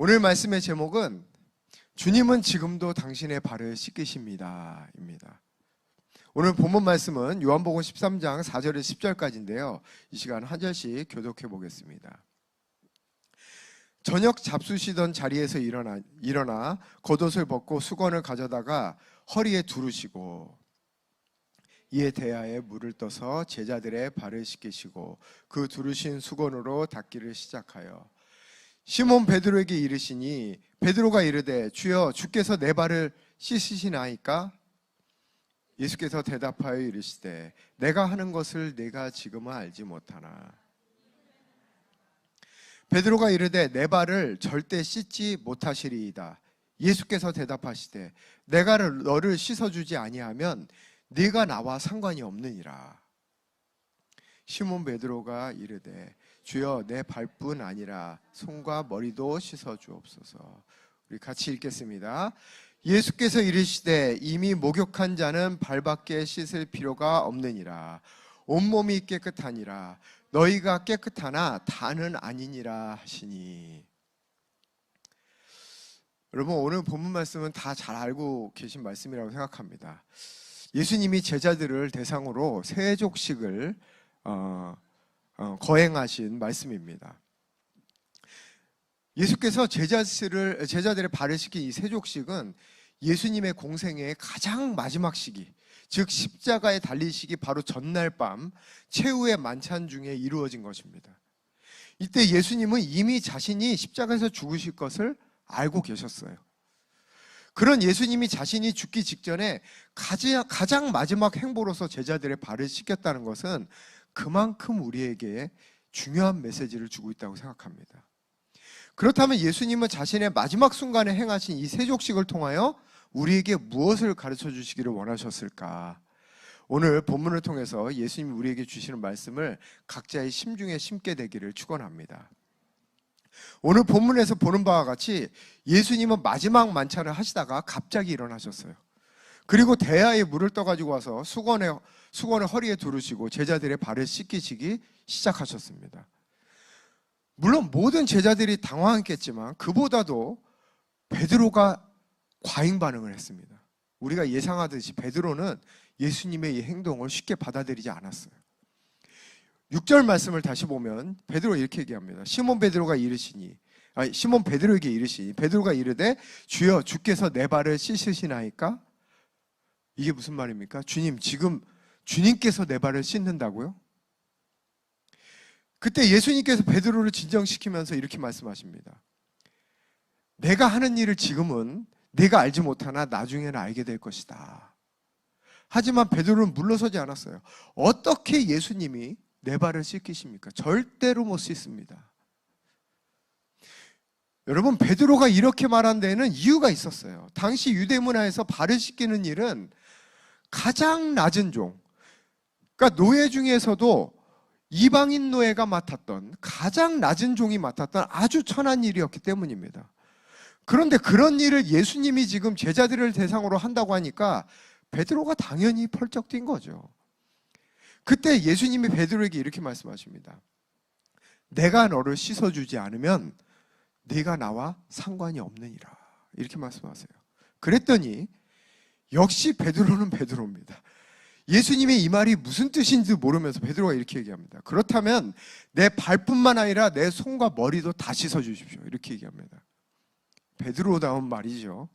오늘 말씀의 제목은 주님은 지금도 당신의 발을 씻기십니다 입니다. 오늘 본문 말씀은 요한복음 13장 4절에서 10절까지인데요. 이 시간 한 절씩 교독해 보겠습니다. 저녁 잡수시던 자리에서 일어나 겉옷을 벗고 수건을 가져다가 허리에 두르시고 이에 대야에 물을 떠서 제자들의 발을 씻기시고 그 두르신 수건으로 닦기를 시작하여 시몬 베드로에게 이르시니 베드로가 이르되 주여 주께서 내 발을 씻으시나이까? 예수께서 대답하여 이르시되 내가 하는 것을 네가 지금은 알지 못하나. 베드로가 이르되 내 발을 절대 씻지 못하시리이다. 예수께서 대답하시되 내가 너를 씻어주지 아니하면 네가 나와 상관이 없느니라. 시몬 베드로가 이르되 주여 내 발뿐 아니라 손과 머리도 씻어주옵소서. 우리 같이 읽겠습니다. 예수께서 이르시되 이미 목욕한 자는 발밖에 씻을 필요가 없느니라. 온몸이 깨끗하니라. 너희가 깨끗하나 다는 아니니라 하시니. 여러분, 오늘 본문 말씀은 다 잘 알고 계신 말씀이라고 생각합니다. 예수님이 제자들을 대상으로 세족식을 거행하신 말씀입니다. 예수께서 제자들의 발을 씻긴 이 세족식은 예수님의 공생의 가장 마지막 시기, 즉 십자가에 달리시기 바로 전날 밤 최후의 만찬 중에 이루어진 것입니다. 이때 예수님은 이미 자신이 십자가에서 죽으실 것을 알고 계셨어요. 그런 예수님이 자신이 죽기 직전에 가장 마지막 행보로서 제자들의 발을 씻겼다는 것은 그만큼 우리에게 중요한 메시지를 주고 있다고 생각합니다. 그렇다면 예수님은 자신의 마지막 순간에 행하신 이 세족식을 통하여 우리에게 무엇을 가르쳐 주시기를 원하셨을까? 오늘 본문을 통해서 예수님이 우리에게 주시는 말씀을 각자의 심중에 심게 되기를 축원합니다. 오늘 본문에서 보는 바와 같이 예수님은 마지막 만찬을 하시다가 갑자기 일어나셨어요. 그리고 대야에 물을 떠가지고 와서 수건을 허리에 두르시고 제자들의 발을 씻기시기 시작하셨습니다. 물론 모든 제자들이 당황했겠지만 그보다도 베드로가 과잉 반응을 했습니다. 우리가 예상하듯이 베드로는 예수님의 이 행동을 쉽게 받아들이지 않았어요. 6절 말씀을 다시 보면 베드로 이렇게 얘기합니다. 시몬 베드로에게 이르시니 베드로가 이르되 주여 주께서 내 발을 씻으시나이까? 이게 무슨 말입니까? 주님, 지금 주님께서 내 발을 씻는다고요? 그때 예수님께서 베드로를 진정시키면서 이렇게 말씀하십니다. 내가 하는 일을 지금은 내가 알지 못하나 나중에는 알게 될 것이다. 하지만 베드로는 물러서지 않았어요. 어떻게 예수님이 내 발을 씻기십니까? 절대로 못 씻습니다. 여러분, 베드로가 이렇게 말한 데에는 이유가 있었어요. 당시 유대 문화에서 발을 씻기는 일은 가장 낮은 종, 그러니까 노예 중에서도 이방인 노예가 맡았던 가장 낮은 종이 맡았던 아주 천한 일이었기 때문입니다. 그런데 그런 일을 예수님이 지금 제자들을 대상으로 한다고 하니까 베드로가 당연히 펄쩍 뛴 거죠. 그때 예수님이 베드로에게 이렇게 말씀하십니다. 내가 너를 씻어주지 않으면 네가 나와 상관이 없느니라. 이렇게 말씀하세요. 그랬더니 역시 베드로는 베드로입니다. 예수님의 이 말이 무슨 뜻인지 모르면서 베드로가 이렇게 얘기합니다. 그렇다면 내 발뿐만 아니라 내 손과 머리도 다 씻어주십시오. 이렇게 얘기합니다. 베드로다운 말이죠.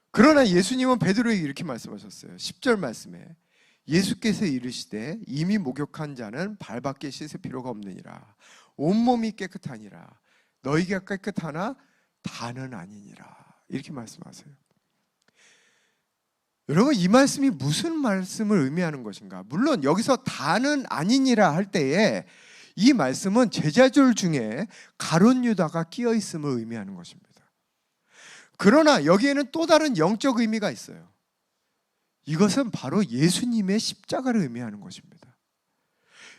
그러나 예수님은 베드로에게 이렇게 말씀하셨어요. 10절 말씀에 예수께서 이르시되 이미 목욕한 자는 발밖에 씻을 필요가 없느니라. 온몸이 깨끗하니라. 너희가 깨끗하나 다는 아니니라. 이렇게 말씀하세요. 여러분, 이 말씀이 무슨 말씀을 의미하는 것인가? 물론 여기서 다는 아니니라 할 때에 이 말씀은 제자들 중에 가룟 유다가 끼어 있음을 의미하는 것입니다. 그러나 여기에는 또 다른 영적 의미가 있어요. 이것은 바로 예수님의 십자가를 의미하는 것입니다.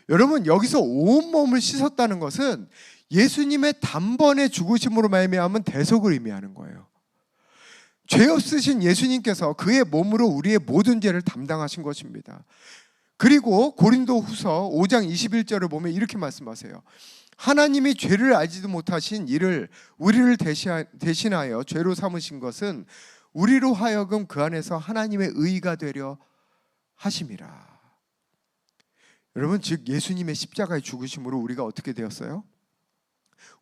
여러분, 여기서 온몸을 씻었다는 것은 예수님의 단번에 죽으심으로 말미암은 대속을 의미하는 거예요. 죄 없으신 예수님께서 그의 몸으로 우리의 모든 죄를 담당하신 것입니다. 그리고 고린도후서 5장 21절을 보면 이렇게 말씀하세요. 하나님이 죄를 알지도 못하신 이를 우리를 대신하여 죄로 삼으신 것은 우리로 하여금 그 안에서 하나님의 의가 되려 하심이라. 여러분, 즉 예수님의 십자가의 죽으심으로 우리가 어떻게 되었어요?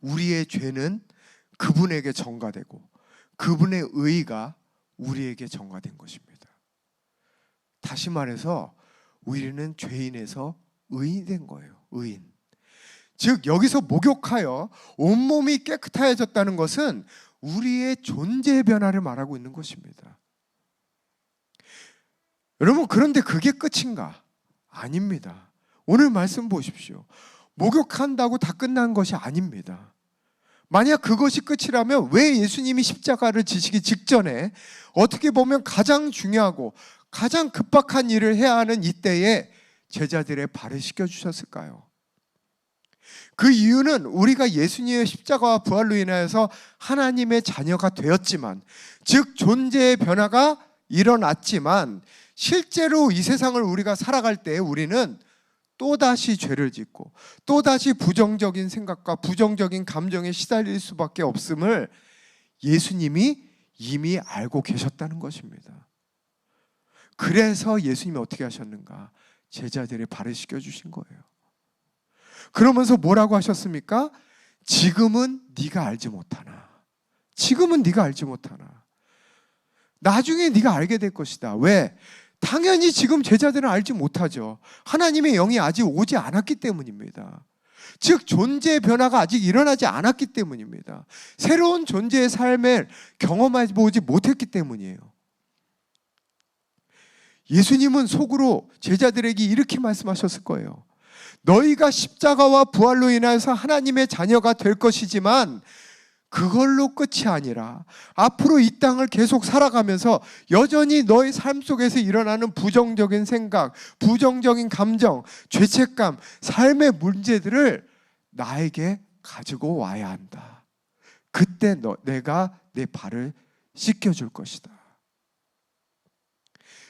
우리의 죄는 그분에게 전가되고 그분의 의가 우리에게 전가된 것입니다. 다시 말해서 우리는 죄인에서 의인이 된 거예요. 의인. 즉 여기서 목욕하여 온몸이 깨끗해졌다는 것은 우리의 존재 변화를 말하고 있는 것입니다. 여러분, 그런데 그게 끝인가? 아닙니다. 오늘 말씀 보십시오. 목욕한다고 다 끝난 것이 아닙니다. 만약 그것이 끝이라면 왜 예수님이 십자가를 지시기 직전에 어떻게 보면 가장 중요하고 가장 급박한 일을 해야 하는 이때에 제자들의 발을 씻겨주셨을까요? 그 이유는 우리가 예수님의 십자가와 부활로 인하여서 하나님의 자녀가 되었지만, 즉 존재의 변화가 일어났지만 실제로 이 세상을 우리가 살아갈 때 우리는 또다시 죄를 짓고 또다시 부정적인 생각과 부정적인 감정에 시달릴 수밖에 없음을 예수님이 이미 알고 계셨다는 것입니다. 그래서 예수님이 어떻게 하셨는가? 제자들의 발을 씻겨주신 거예요. 그러면서 뭐라고 하셨습니까? 지금은 네가 알지 못하나. 지금은 네가 알지 못하나. 나중에 네가 알게 될 것이다. 왜? 당연히 지금 제자들은 알지 못하죠. 하나님의 영이 아직 오지 않았기 때문입니다. 즉 존재의 변화가 아직 일어나지 않았기 때문입니다. 새로운 존재의 삶을 경험해 보지 못했기 때문이에요. 예수님은 속으로 제자들에게 이렇게 말씀하셨을 거예요. 너희가 십자가와 부활로 인해서 하나님의 자녀가 될 것이지만 그걸로 끝이 아니라 앞으로 이 땅을 계속 살아가면서 여전히 너의 삶 속에서 일어나는 부정적인 생각, 부정적인 감정, 죄책감, 삶의 문제들을 나에게 가지고 와야 한다. 그때 내가 내 발을 씻겨줄 것이다.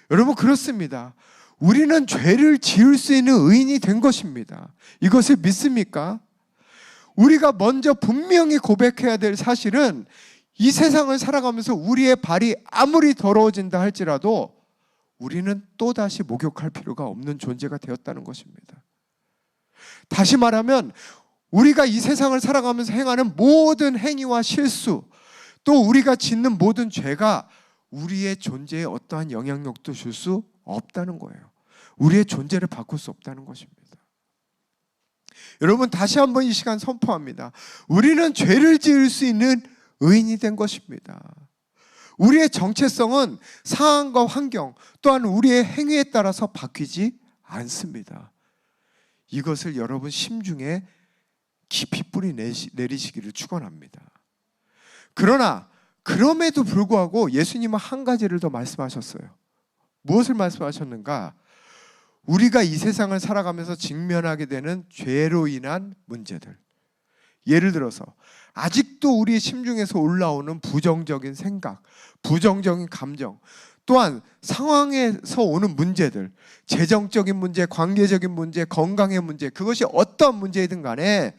여러분, 그렇습니다. 우리는 죄를 지을 수 있는 의인이 된 것입니다. 이것을 믿습니까? 우리가 먼저 분명히 고백해야 될 사실은 이 세상을 살아가면서 우리의 발이 아무리 더러워진다 할지라도 우리는 또다시 목욕할 필요가 없는 존재가 되었다는 것입니다. 다시 말하면 우리가 이 세상을 살아가면서 행하는 모든 행위와 실수, 또 우리가 짓는 모든 죄가 우리의 존재에 어떠한 영향력도 줄 수 없다는 거예요. 우리의 존재를 바꿀 수 없다는 것입니다. 여러분, 다시 한번 이 시간 선포합니다. 우리는 죄를 지을 수 있는 의인이 된 것입니다. 우리의 정체성은 상황과 환경 또한 우리의 행위에 따라서 바뀌지 않습니다. 이것을 여러분 심중에 깊이 뿌리 내리시기를 축원합니다. 그러나 그럼에도 불구하고 예수님은 한 가지를 더 말씀하셨어요. 무엇을 말씀하셨는가? 우리가 이 세상을 살아가면서 직면하게 되는 죄로 인한 문제들, 예를 들어서 아직도 우리의 심중에서 올라오는 부정적인 생각, 부정적인 감정, 또한 상황에서 오는 문제들, 재정적인 문제, 관계적인 문제, 건강의 문제, 그것이 어떤 문제이든 간에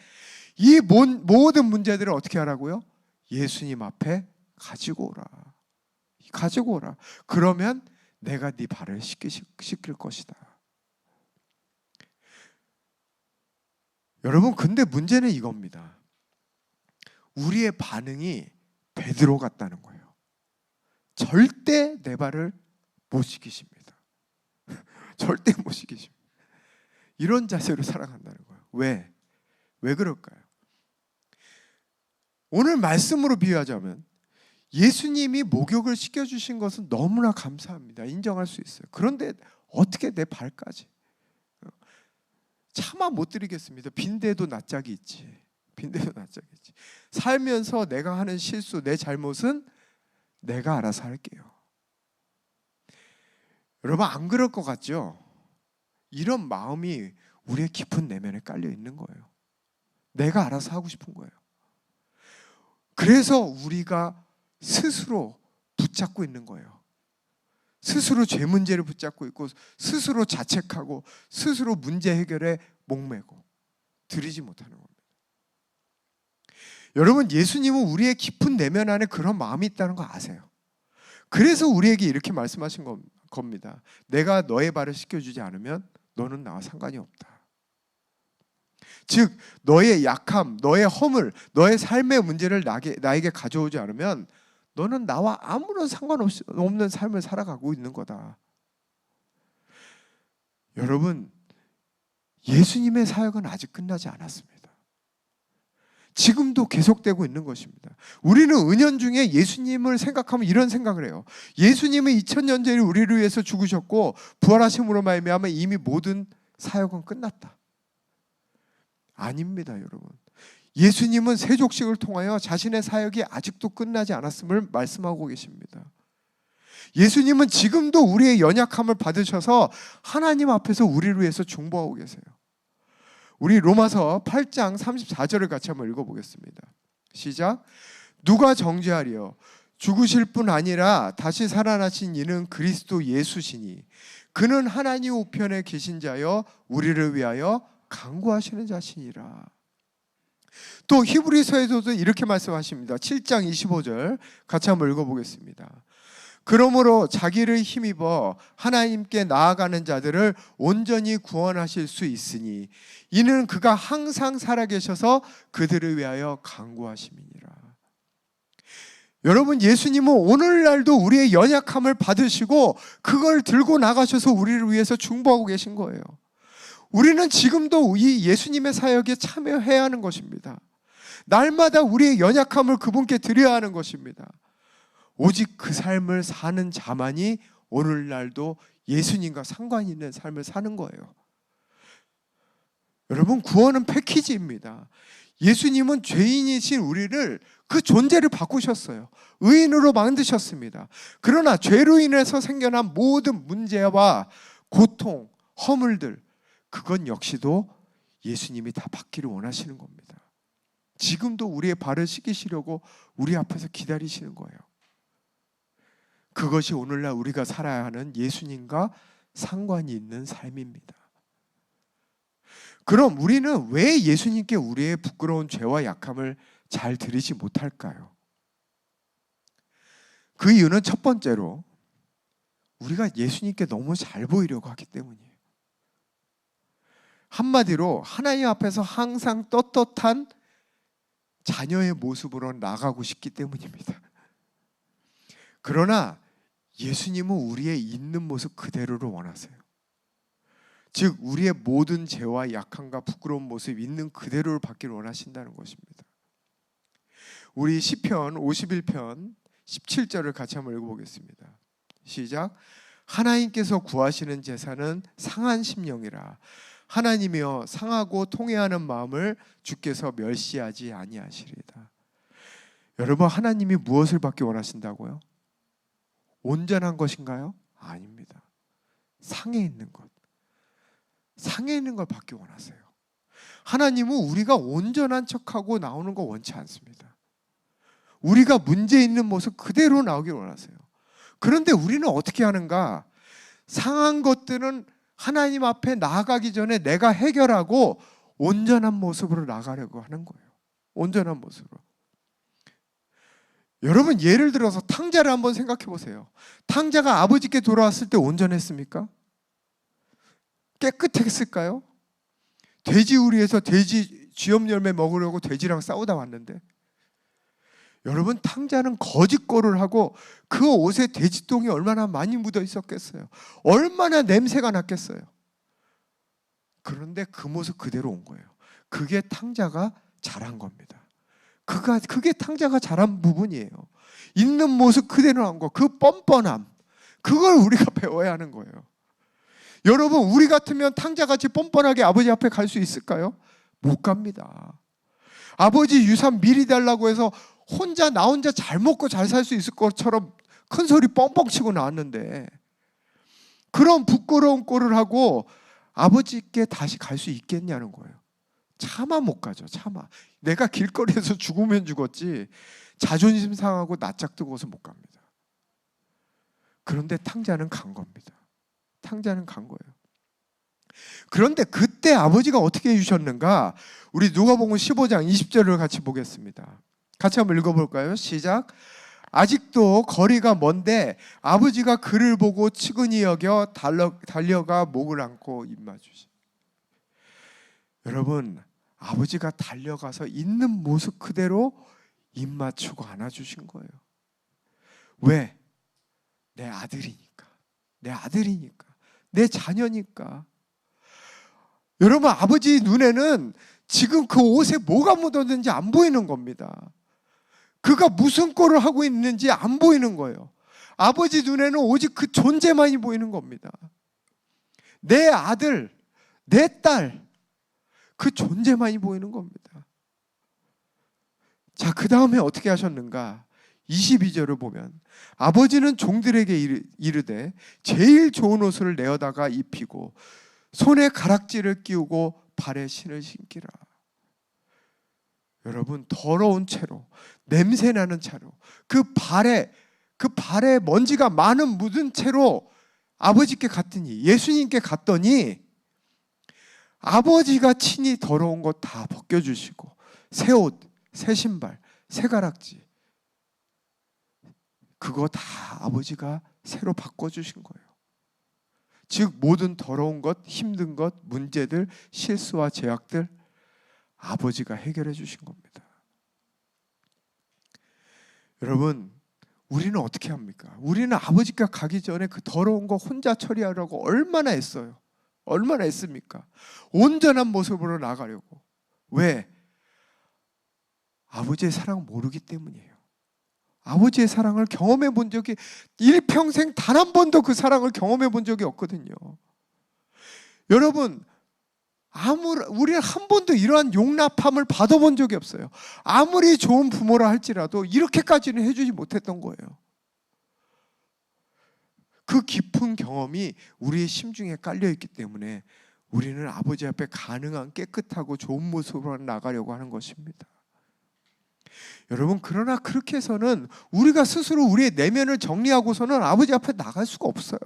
이 모든 문제들을 어떻게 하라고요? 예수님 앞에 가지고 오라. 가지고 오라. 그러면 내가 네 발을 씻길 것이다. 여러분, 근데 문제는 이겁니다. 우리의 반응이 베드로 같다는 거예요. 절대 내 발을 못 씻기십니다. 절대 못 씻기십니다. 이런 자세로 살아간다는 거예요. 왜? 왜 그럴까요? 오늘 말씀으로 비유하자면 예수님이 목욕을 시켜주신 것은 너무나 감사합니다. 인정할 수 있어요. 그런데 어떻게 내 발까지? 차마 못 드리겠습니다. 빈대도 낯짝이 있지. 빈대도 낯짝이 있지. 살면서 내가 하는 실수, 내 잘못은 내가 알아서 할게요. 여러분, 안 그럴 것 같죠? 이런 마음이 우리의 깊은 내면에 깔려 있는 거예요. 내가 알아서 하고 싶은 거예요. 그래서 우리가 스스로 붙잡고 있는 거예요. 스스로 죄 문제를 붙잡고 있고 스스로 자책하고 스스로 문제 해결에 목매고 드리지 못하는 겁니다. 여러분, 예수님은 우리의 깊은 내면 안에 그런 마음이 있다는 거 아세요? 그래서 우리에게 이렇게 말씀하신 겁니다. 내가 너의 발을 씻겨주지 않으면 너는 나와 상관이 없다. 즉 너의 약함, 너의 허물, 너의 삶의 문제를 나에게 가져오지 않으면 너는 나와 아무런 상관없는 삶을 살아가고 있는 거다. 여러분, 예수님의 사역은 아직 끝나지 않았습니다. 지금도 계속되고 있는 것입니다. 우리는 은연중에 예수님을 생각하면 이런 생각을 해요. 예수님은 2000년 전에 우리를 위해서 죽으셨고 부활하심으로 말미암아 이미 모든 사역은 끝났다. 아닙니다, 여러분. 예수님은 세족식을 통하여 자신의 사역이 아직도 끝나지 않았음을 말씀하고 계십니다. 예수님은 지금도 우리의 연약함을 받으셔서 하나님 앞에서 우리를 위해서 중보하고 계세요. 우리 로마서 8장 34절을 같이 한번 읽어보겠습니다. 시작. 누가 정죄하리요? 죽으실 뿐 아니라 다시 살아나신 이는 그리스도 예수시니 그는 하나님 우편에 계신 자여 우리를 위하여 간구하시는 자시니라. 또 히브리서에서도 이렇게 말씀하십니다. 7장 25절 같이 한번 읽어보겠습니다. 그러므로 자기를 힘입어 하나님께 나아가는 자들을 온전히 구원하실 수 있으니 이는 그가 항상 살아계셔서 그들을 위하여 간구하심이니라. 여러분, 예수님은 오늘날도 우리의 연약함을 받으시고 그걸 들고 나가셔서 우리를 위해서 중보하고 계신 거예요. 우리는 지금도 이 예수님의 사역에 참여해야 하는 것입니다. 날마다 우리의 연약함을 그분께 드려야 하는 것입니다. 오직 그 삶을 사는 자만이 오늘날도 예수님과 상관이 있는 삶을 사는 거예요. 여러분, 구원은 패키지입니다. 예수님은 죄인이신 우리를 그 존재를 바꾸셨어요. 의인으로 만드셨습니다. 그러나 죄로 인해서 생겨난 모든 문제와 고통, 허물들, 그건 역시도 예수님이 다 받기를 원하시는 겁니다. 지금도 우리의 발을 씻기시려고 우리 앞에서 기다리시는 거예요. 그것이 오늘날 우리가 살아야 하는 예수님과 상관이 있는 삶입니다. 그럼 우리는 왜 예수님께 우리의 부끄러운 죄와 약함을 잘 드리지 못할까요? 그 이유는 첫 번째로 우리가 예수님께 너무 잘 보이려고 하기 때문이에요. 한마디로 하나님 앞에서 항상 떳떳한 자녀의 모습으로 나가고 싶기 때문입니다. 그러나 예수님은 우리의 있는 모습 그대로를 원하세요. 즉 우리의 모든 죄와 약함과 부끄러운 모습 있는 그대로를 받기를 원하신다는 것입니다. 우리 시편 51편 17절을 같이 한번 읽어보겠습니다. 시작. 하나님께서 구하시는 제사는 상한 심령이라. 하나님이여 상하고 통회하는 마음을 주께서 멸시하지 아니하시리다. 여러분, 하나님이 무엇을 받기 원하신다고요? 온전한 것인가요? 아닙니다. 상해 있는 것. 상해 있는 걸 받기 원하세요. 하나님은 우리가 온전한 척하고 나오는 거 원치 않습니다. 우리가 문제 있는 모습 그대로 나오길 원하세요. 그런데 우리는 어떻게 하는가? 상한 것들은 하나님 앞에 나아가기 전에 내가 해결하고 온전한 모습으로 나가려고 하는 거예요. 온전한 모습으로. 여러분, 예를 들어서 탕자를 한번 생각해 보세요. 탕자가 아버지께 돌아왔을 때 온전했습니까? 깨끗했을까요? 돼지우리에서 돼지 쥐염 열매 먹으려고 돼지랑 싸우다 왔는데, 여러분, 탕자는 거짓거를 하고 그 옷에 돼지똥이 얼마나 많이 묻어 있었겠어요. 얼마나 냄새가 났겠어요. 그런데 그 모습 그대로 온 거예요. 그게 탕자가 잘한 겁니다. 그게 탕자가 잘한 부분이에요. 있는 모습 그대로 한 거, 그 뻔뻔함, 그걸 우리가 배워야 하는 거예요. 여러분, 우리 같으면 탕자같이 뻔뻔하게 아버지 앞에 갈 수 있을까요? 못 갑니다. 아버지 유산 미리 달라고 해서 나 혼자 잘 먹고 잘 살 수 있을 것처럼 큰 소리 뻥뻥 치고 나왔는데, 그런 부끄러운 꼴을 하고 아버지께 다시 갈 수 있겠냐는 거예요. 차마 못 가죠. 차마. 내가 길거리에서 죽으면 죽었지 자존심 상하고 낯짝 뜨고서 못 갑니다. 그런데 탕자는 간 겁니다. 탕자는 간 거예요. 그런데 그때 아버지가 어떻게 해주셨는가? 우리 누가복음 15장 20절을 같이 보겠습니다. 같이 한번 읽어볼까요? 시작. 아직도 거리가 먼데 아버지가 그를 보고 측은히 여겨 달려가 목을 안고 입맞추시. 여러분, 아버지가 달려가서 있는 모습 그대로 입맞추고 안아주신 거예요. 왜? 내 아들이니까, 내 아들이니까, 내 자녀니까. 여러분, 아버지 눈에는 지금 그 옷에 뭐가 묻었는지 안 보이는 겁니다. 그가 무슨 꼴을 하고 있는지 안 보이는 거예요. 아버지 눈에는 오직 그 존재만이 보이는 겁니다. 내 아들, 내 딸, 그 존재만이 보이는 겁니다. 자, 그 다음에 어떻게 하셨는가? 22절을 보면 아버지는 종들에게 이르되 제일 좋은 옷을 내어다가 입히고 손에 가락지를 끼우고 발에 신을 신기라. 여러분, 더러운 채로, 냄새나는 채로, 그 발에 먼지가 많은 묻은 채로 아버지께 갔더니, 예수님께 갔더니 아버지가 친히 더러운 것 다 벗겨주시고 새 옷, 새 신발, 새 가락지, 그거 다 아버지가 새로 바꿔주신 거예요. 즉 모든 더러운 것, 힘든 것, 문제들, 실수와 죄악들 아버지가 해결해 주신 겁니다. 여러분, 우리는 어떻게 합니까? 우리는 아버지가 가기 전에 그 더러운 거 혼자 처리하려고 얼마나 애써요. 얼마나 애씁니까? 온전한 모습으로 나가려고. 왜? 아버지의 사랑 모르기 때문이에요. 아버지의 사랑을 경험해 본 적이, 일평생 단 한 번도 그 사랑을 경험해 본 적이 없거든요. 여러분, 우리는 한 번도 이러한 용납함을 받아본 적이 없어요. 아무리 좋은 부모라 할지라도 이렇게까지는 해주지 못했던 거예요. 그 깊은 경험이 우리의 심중에 깔려있기 때문에 우리는 아버지 앞에 가능한 깨끗하고 좋은 모습으로 나가려고 하는 것입니다. 여러분, 그러나 그렇게 해서는 우리가 스스로 우리의 내면을 정리하고서는 아버지 앞에 나갈 수가 없어요.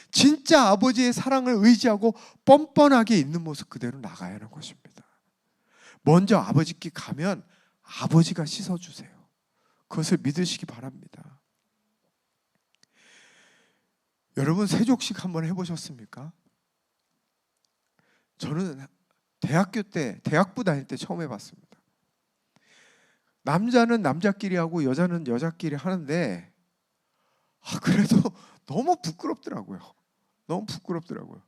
진짜 아버지의 사랑을 의지하고 뻔뻔하게 있는 모습 그대로 나가야 하는 것입니다. 먼저 아버지께 가면 아버지가 씻어주세요. 그것을 믿으시기 바랍니다. 여러분, 세족식 한번 해보셨습니까? 저는 대학부 다닐 때 처음 해봤습니다. 남자는 남자끼리 하고 여자는 여자끼리 하는데 그래도 너무 부끄럽더라고요. 너무 부끄럽더라고요.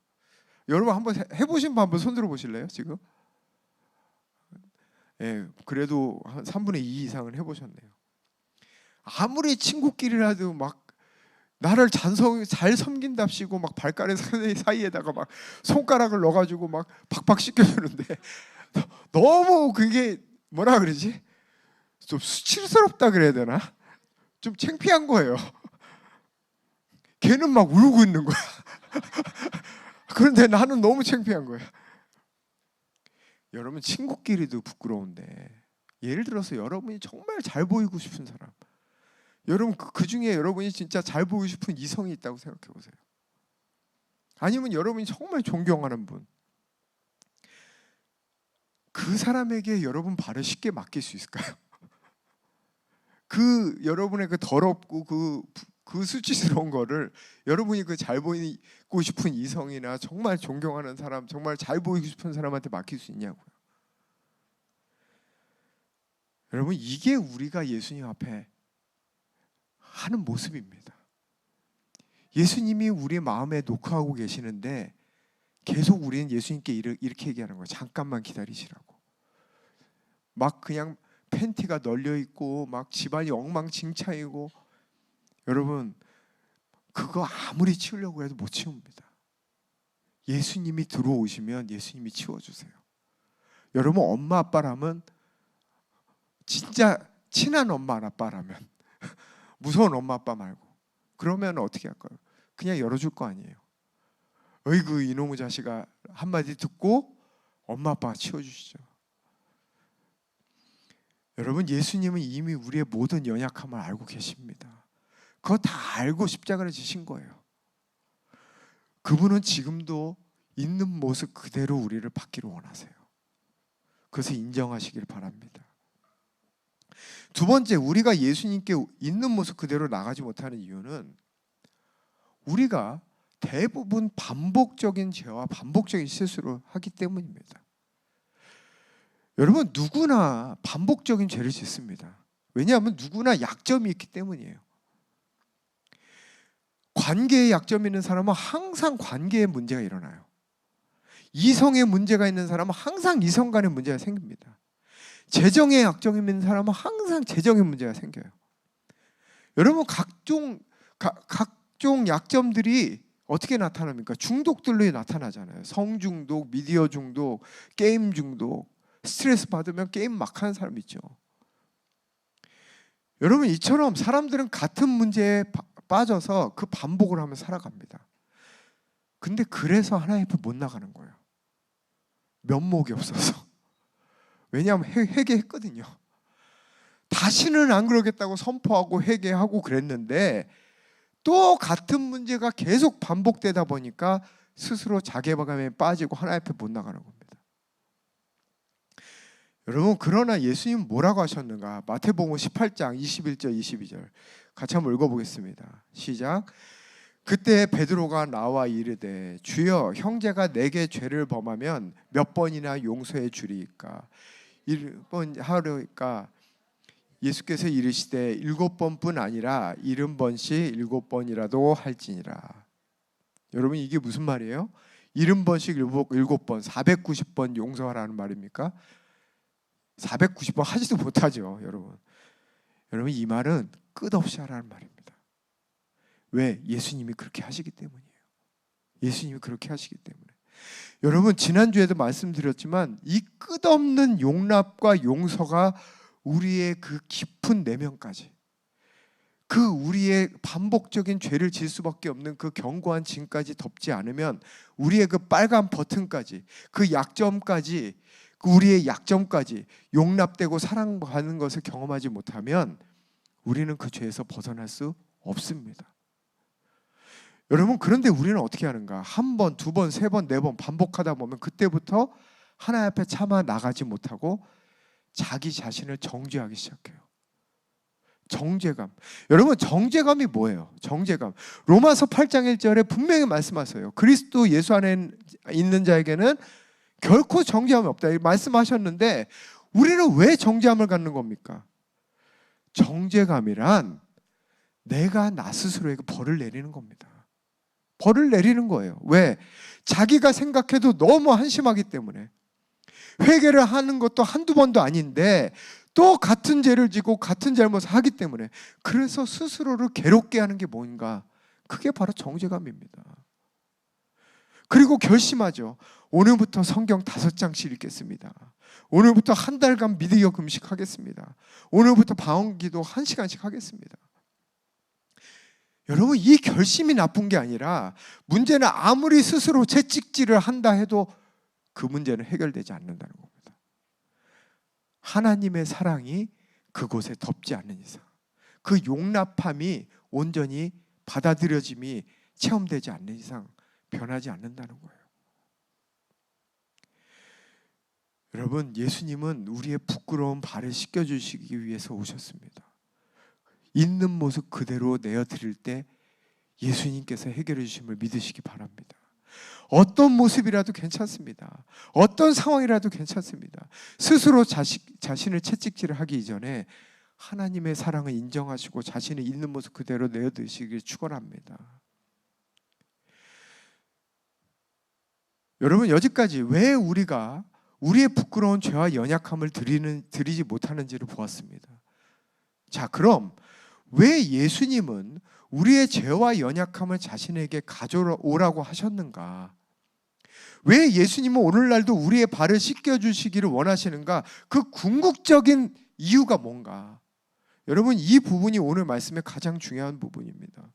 여러분 한번 해보신 분 한번 손들어 보실래요? 지금? 예, 그래도 한 3분의 2 이상은 해보셨네요. 아무리 친구끼리라도 막 나를 잘 섬긴답시고 막 발가락 사이에다가 막 손가락을 넣어가지고 막 박박 씻겨주는데 너무 그게 뭐라 그러지? 좀 수치스럽다 그래야 되나? 좀 창피한 거예요. 걔는 막 울고 있는 거야. 그런데 나는 너무 창피한 거야. 여러분, 친구끼리도 부끄러운데 예를 들어서 여러분이 정말 잘 보이고 싶은 사람, 여러분 그 중에 여러분이 진짜 잘 보이고 싶은 이성이 있다고 생각해 보세요. 아니면 여러분이 정말 존경하는 분, 그 사람에게 여러분 발을 쉽게 맡길 수 있을까요? 그 여러분의 그 더럽고 그 수치스러운 거를 여러분이 그 잘 보이고 싶은 이성이나 정말 존경하는 사람, 정말 잘 보이고 싶은 사람한테 맡길 수 있냐고요. 여러분, 이게 우리가 예수님 앞에 하는 모습입니다. 예수님이 우리의 마음에 녹화하고 계시는데 계속 우리는 예수님께 이렇게 얘기하는 거예요. 잠깐만 기다리시라고. 막 그냥 팬티가 널려 있고 막 집안이 엉망진창이고, 여러분 그거 아무리 치우려고 해도 못 치웁니다. 예수님이 들어오시면 예수님이 치워주세요. 여러분, 엄마 아빠라면, 진짜 친한 엄마 아빠라면, 무서운 엄마 아빠 말고, 그러면 어떻게 할까요? 그냥 열어줄 거 아니에요. 어이구 이놈의 자식아 한마디 듣고 엄마 아빠가 치워주시죠. 여러분, 예수님은 이미 우리의 모든 연약함을 알고 계십니다. 그거 다 알고 십자가를 지신 거예요. 그분은 지금도 있는 모습 그대로 우리를 받기를 원하세요. 그것을 인정하시길 바랍니다. 두 번째, 우리가 예수님께 있는 모습 그대로 나가지 못하는 이유는 우리가 대부분 반복적인 죄와 반복적인 실수를 하기 때문입니다. 여러분, 누구나 반복적인 죄를 짓습니다. 왜냐하면 누구나 약점이 있기 때문이에요. 관계에 약점이 있는 사람은 항상 관계에 문제가 일어나요. 이성에 문제가 있는 사람은 항상 이성 간에 문제가 생깁니다. 재정에 약점이 있는 사람은 항상 재정에 문제가 생겨요. 여러분, 각종 약점들이 어떻게 나타납니까? 중독들로 나타나잖아요. 성중독, 미디어 중독, 게임 중독, 스트레스 받으면 게임 막 하는 사람 있죠. 여러분, 이처럼 사람들은 같은 문제에 빠져서 그 반복을 하며 살아갑니다. 근데 그래서 하나님 앞에 못 나가는 거예요. 면목이 없어서. 왜냐하면 회개했거든요. 다시는 안 그러겠다고 선포하고 회개하고 그랬는데 또 같은 문제가 계속 반복되다 보니까 스스로 자괴감에 빠지고 하나님 앞에 못 나가는 겁니다. 여러분, 그러나 예수님 뭐라고 하셨는가? 마태복음 18장 21절 22절 같이 한번 읽어보겠습니다. 시작. 그때 베드로가 나와 이르되 주여, 형제가 내게 죄를 범하면 몇 번이나 용서해 주리이까? 1번 하루니까 예수께서 이르시되 7번뿐 아니라 70번씩 7번이라도 할지니라. 여러분, 이게 무슨 말이에요? 70번씩 7번 490번 용서하라는 말입니까? 490번 하지도 못하죠. 여러분, 이 말은 끝없이 하라는 말입니다. 왜? 예수님이 그렇게 하시기 때문이에요. 예수님이 그렇게 하시기 때문에. 여러분, 지난주에도 말씀드렸지만 이 끝없는 용납과 용서가 우리의 그 깊은 내면까지, 그 우리의 반복적인 죄를 질 수밖에 없는 그 견고한 진까지 덮지 않으면, 우리의 그 빨간 버튼까지, 그 약점까지, 그 우리의 약점까지 용납되고 사랑받는 것을 경험하지 못하면 우리는 그 죄에서 벗어날 수 없습니다. 여러분, 그런데 우리는 어떻게 하는가? 한 번, 두 번, 세 번, 네 번 반복하다 보면 그때부터 하나님 앞에 차마 나가지 못하고 자기 자신을 정죄하기 시작해요. 정죄감. 여러분, 정죄감이 뭐예요? 정죄감. 로마서 8장 1절에 분명히 말씀하세요. 그리스도 예수 안에 있는 자에게는 결코 정죄함이 없다 말씀하셨는데, 우리는 왜 정죄함을 갖는 겁니까? 정죄감이란 내가 나 스스로에게 벌을 내리는 겁니다. 벌을 내리는 거예요. 왜? 자기가 생각해도 너무 한심하기 때문에. 회개를 하는 것도 한두 번도 아닌데 또 같은 죄를 지고 같은 잘못을 하기 때문에, 그래서 스스로를 괴롭게 하는 게 뭔가? 그게 바로 정죄감입니다. 그리고 결심하죠. 오늘부터 성경 5장씩 읽겠습니다. 오늘부터 한 달간 미디어 금식하겠습니다. 오늘부터 방언기도 1시간씩 하겠습니다. 여러분, 이 결심이 나쁜 게 아니라, 문제는 아무리 스스로 채찍질을 한다 해도 그 문제는 해결되지 않는다는 겁니다. 하나님의 사랑이 그곳에 덮지 않는 이상, 그 용납함이 온전히 받아들여짐이 체험되지 않는 이상 변하지 않는다는 거예요. 여러분, 예수님은 우리의 부끄러운 발을 씻겨주시기 위해서 오셨습니다. 있는 모습 그대로 내어드릴 때 예수님께서 해결해 주심을 믿으시기 바랍니다. 어떤 모습이라도 괜찮습니다. 어떤 상황이라도 괜찮습니다. 스스로 자신을 채찍질을 하기 이전에 하나님의 사랑을 인정하시고 자신의 있는 모습 그대로 내어드리시길 축원합니다. 여러분, 여기까지 왜 우리가 우리의 부끄러운 죄와 연약함을 드리지 못하는지를 보았습니다. 자, 그럼 왜 예수님은 우리의 죄와 연약함을 자신에게 가져오라고 하셨는가? 왜 예수님은 오늘날도 우리의 발을 씻겨주시기를 원하시는가? 그 궁극적인 이유가 뭔가? 여러분, 이 부분이 오늘 말씀의 가장 중요한 부분입니다.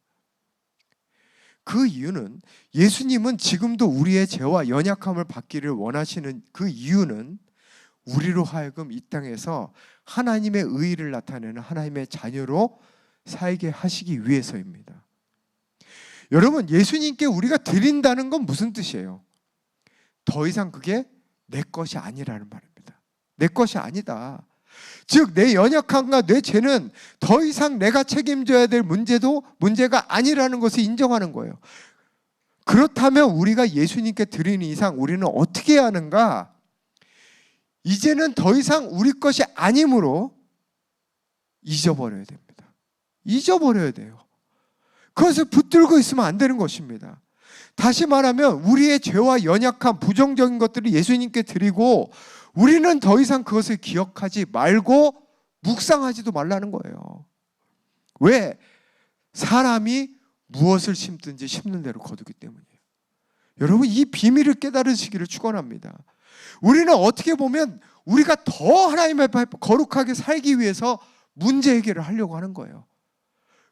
그 이유는, 예수님은 지금도 우리의 죄와 연약함을 받기를 원하시는 그 이유는 우리로 하여금 이 땅에서 하나님의 의의를 나타내는 하나님의 자녀로 살게 하시기 위해서입니다. 여러분, 예수님께 우리가 드린다는 건 무슨 뜻이에요? 더 이상 그게 내 것이 아니라는 말입니다. 내 것이 아니다. 즉 내 연약함과 내 죄는 더 이상 내가 책임져야 될 문제가 아니라는 것을 인정하는 거예요. 그렇다면 우리가 예수님께 드리는 이상 우리는 어떻게 해야 하는가? 이제는 더 이상 우리 것이 아니므로 잊어버려야 됩니다. 잊어버려야 돼요. 그것을 붙들고 있으면 안 되는 것입니다. 다시 말하면 우리의 죄와 연약함, 부정적인 것들을 예수님께 드리고 우리는 더 이상 그것을 기억하지 말고 묵상하지도 말라는 거예요. 왜? 사람이 무엇을 심든지 심는 대로 거두기 때문이에요. 여러분, 이 비밀을 깨달으시기를 축원합니다. 우리는 어떻게 보면 우리가 더 하나님 앞에 거룩하게 살기 위해서 문제 해결을 하려고 하는 거예요.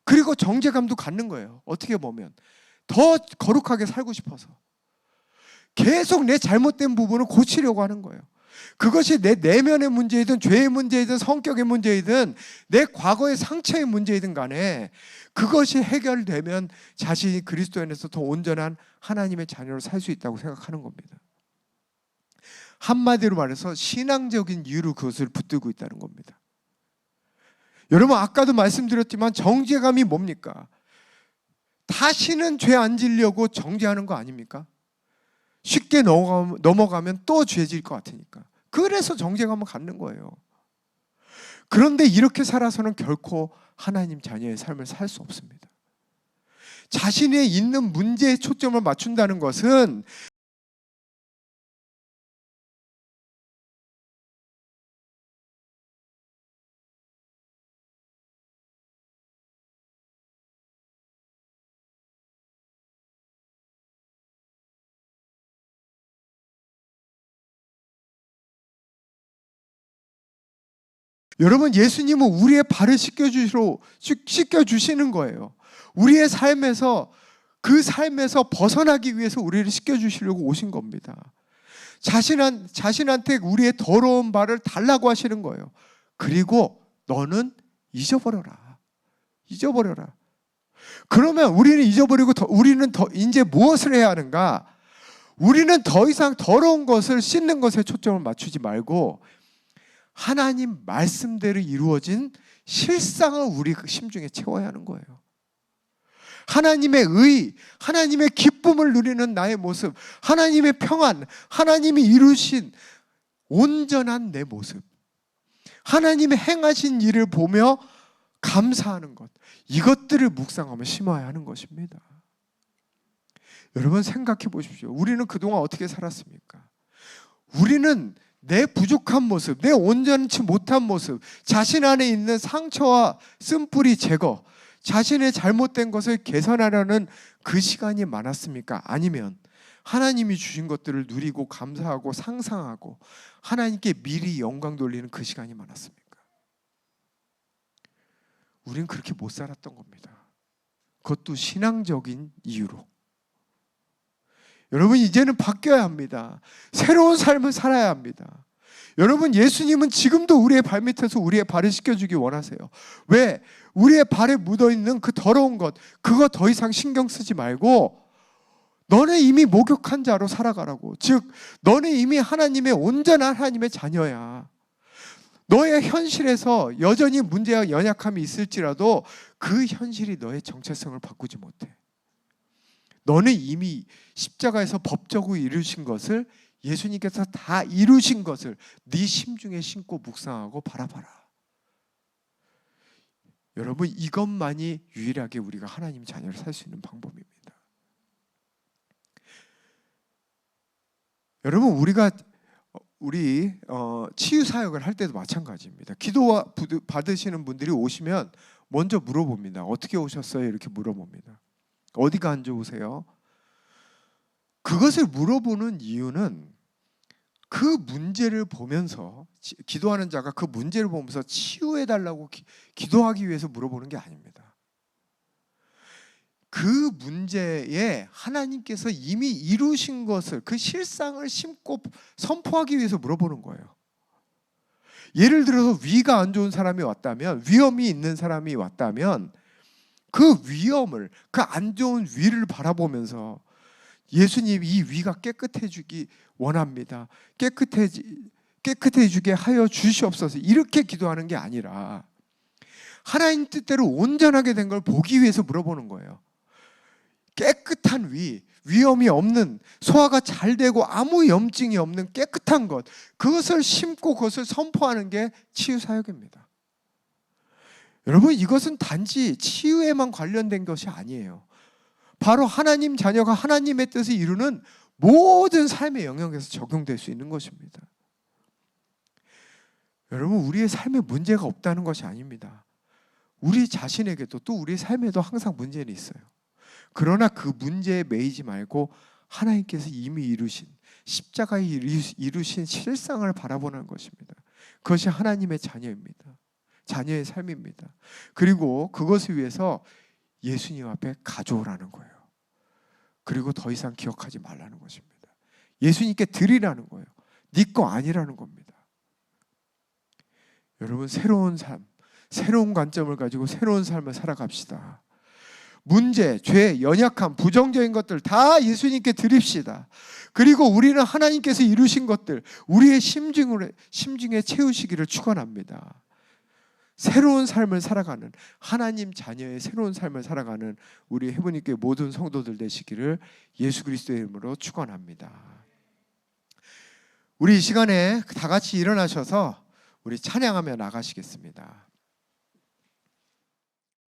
그리고 정죄감도 갖는 거예요. 어떻게 보면 더 거룩하게 살고 싶어서 계속 내 잘못된 부분을 고치려고 하는 거예요. 그것이 내 내면의 문제이든 죄의 문제이든 성격의 문제이든 내 과거의 상처의 문제이든 간에 그것이 해결되면 자신이 그리스도 안에서 더 온전한 하나님의 자녀로 살 수 있다고 생각하는 겁니다. 한마디로 말해서 신앙적인 이유로 그것을 붙들고 있다는 겁니다. 여러분, 아까도 말씀드렸지만 정죄감이 뭡니까? 다시는 죄 안 지려고 정죄하는 거 아닙니까? 쉽게 넘어가면 또 죄질 것 같으니까. 그래서 정죄감을 갖는 거예요. 그런데 이렇게 살아서는 결코 하나님 자녀의 삶을 살 수 없습니다. 자신에 있는 문제에 초점을 맞춘다는 것은 여러분, 예수님은 우리의 발을 씻겨주시는 거예요. 우리의 삶에서 그 삶에서 벗어나기 위해서 우리를 씻겨주시려고 오신 겁니다. 자신한테 우리의 더러운 발을 달라고 하시는 거예요. 그리고 너는 잊어버려라. 잊어버려라. 그러면 우리는 잊어버리고 우리는 이제 무엇을 해야 하는가? 우리는 더 이상 더러운 것을 씻는 것에 초점을 맞추지 말고 하나님 말씀대로 이루어진 실상을 우리 심중에 채워야 하는 거예요. 하나님의 의, 하나님의 기쁨을 누리는 나의 모습, 하나님의 평안, 하나님이 이루신 온전한 내 모습, 하나님의 행하신 일을 보며 감사하는 것, 이것들을 묵상하며 심어야 하는 것입니다. 여러분, 생각해 보십시오. 우리는 그동안 어떻게 살았습니까? 우리는 내 부족한 모습, 내 온전치 못한 모습, 자신 안에 있는 상처와 쓴뿌리 제거, 자신의 잘못된 것을 개선하려는 그 시간이 많았습니까? 아니면 하나님이 주신 것들을 누리고 감사하고 상상하고 하나님께 미리 영광 돌리는 그 시간이 많았습니까? 우리는 그렇게 못 살았던 겁니다. 그것도 신앙적인 이유로. 여러분, 이제는 바뀌어야 합니다. 새로운 삶을 살아야 합니다. 여러분, 예수님은 지금도 우리의 발밑에서 우리의 발을 씻겨주기 원하세요. 왜? 우리의 발에 묻어있는 그 더러운 것, 그거 더 이상 신경 쓰지 말고 너는 이미 목욕한 자로 살아가라고. 즉, 너는 이미 하나님의 온전한 하나님의 자녀야. 너의 현실에서 여전히 문제와 연약함이 있을지라도 그 현실이 너의 정체성을 바꾸지 못해. 너는 이미 십자가에서 법적으로 이루신 것을, 예수님께서 다 이루신 것을 네 심중에 심고 묵상하고 바라봐라. 여러분, 이것만이 유일하게 우리가 하나님 자녀를 살 수 있는 방법입니다. 여러분, 우리 치유 사역을 할 때도 마찬가지입니다. 기도 받으시는 분들이 오시면 먼저 물어봅니다. 어떻게 오셨어요? 이렇게 물어봅니다. 어디가 안 좋으세요? 그것을 물어보는 이유는 그 문제를 보면서, 기도하는 자가 그 문제를 보면서 치유해달라고 기도하기 위해서 물어보는 게 아닙니다. 그 문제에 하나님께서 이미 이루신 것을, 그 실상을 심고 선포하기 위해서 물어보는 거예요. 예를 들어서 위가 안 좋은 사람이 왔다면, 위험이 있는 사람이 왔다면 그 위험을, 그 안 좋은 위를 바라보면서 예수님이 이 위가 깨끗해지기 원합니다. 깨끗해지게 하여 주시옵소서 이렇게 기도하는 게 아니라 하나님 뜻대로 온전하게 된 걸 보기 위해서 물어보는 거예요. 깨끗한 위험이 없는, 소화가 잘 되고 아무 염증이 없는 깨끗한 것, 그것을 심고 그것을 선포하는 게 치유 사역입니다. 여러분, 이것은 단지 치유에만 관련된 것이 아니에요. 바로 하나님 자녀가 하나님의 뜻을 이루는 모든 삶의 영역에서 적용될 수 있는 것입니다. 여러분, 우리의 삶에 문제가 없다는 것이 아닙니다. 우리 자신에게도 또 우리 삶에도 항상 문제는 있어요. 그러나 그 문제에 매이지 말고 하나님께서 이미 이루신, 십자가에 이루신 실상을 바라보는 것입니다. 그것이 하나님의 자녀입니다. 자녀의 삶입니다. 그리고 그것을 위해서 예수님 앞에 가져오라는 거예요. 그리고 더 이상 기억하지 말라는 것입니다. 예수님께 드리라는 거예요. 네 거 아니라는 겁니다. 여러분, 새로운 삶, 새로운 관점을 가지고 새로운 삶을 살아갑시다. 문제, 죄, 연약함, 부정적인 것들 다 예수님께 드립시다. 그리고 우리는 하나님께서 이루신 것들 우리의 심중에 채우시기를 축원합니다. 새로운 삶을 살아가는, 하나님 자녀의 새로운 삶을 살아가는 우리 해보니 교회 모든 성도들 되시기를 예수 그리스도의 이름으로 축원합니다. 우리 이 시간에 다 같이 일어나셔서 우리 찬양하며 나가시겠습니다.